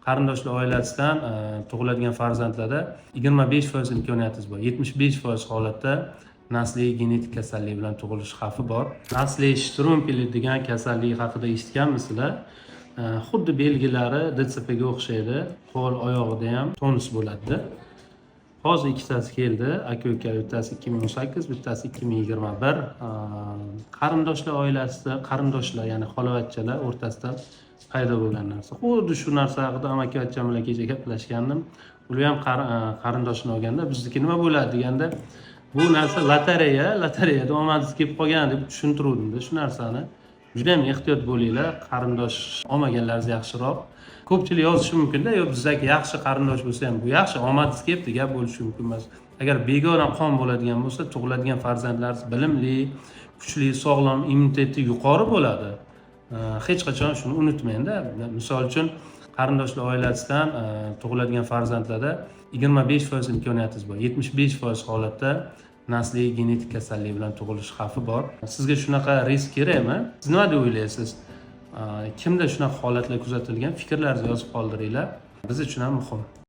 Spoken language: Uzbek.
qarindoshli oilasidan tug'iladigan farzandlarda 25% imkoniyatingiz bor. 75% holatda nasliy genetik kasallik bilan tug'ilish xavfi bor. Nasliy Shtrumpeli degan kasallik haqida eshitganmisizlar? Xuddi belgilari DTSPga o'xshaydi. Qo'l, oyog'ida ham tonus bo'ladi. Hozir ikkitasi keldi. Aka-uka, bittasi 2018, bittasi 2021. Qarindoshlar oilasida, qarindoshlar, ya'ni xolavachchalar o'rtasida paydo bo'lgan narsa. Xuddi shu narsa haqida amaki-bachcham bilan kecha gaplashgandim. Ular ham qarindoshini olganda, bizniki nima bo'ladi deganda, bu narsa lotereyada omadingiz kelib qolgan deb tushuntiruvdim-da shu narsani. Juda ham ehtiyot bo'linglar, qarindosh olmaganlaringiz yaxshiroq. Ko'pchilik yozishi mumkin-da, yo bizdagi yaxshi qarindosh bo'lsa ham bu yaxshi, omadingiz kelibdi gap bo'lishi mumkin emas. Agar begona qon bo'ladigan bo'lsa, tug'iladigan farzandlaringiz bilimli, kuchli, sog'lom, immuniteti yuqori bo'ladi. Hech qachon shuni unutmang-da. Misol uchun qarindoshli oilasidan tug'iladigan farzandlarda 25% imkoniyatingiz bor. 75% holatda nasliy genetik kasallik bilan tug'ilish xavfi bor. Sizga shunaqa risk kerakmi? Siz nima deb o'ylaysiz? Kimda shunaqa holatlar kuzatilgan? Fikrlaringizni yozib qoldiringlar. Biz uchun ham muhim.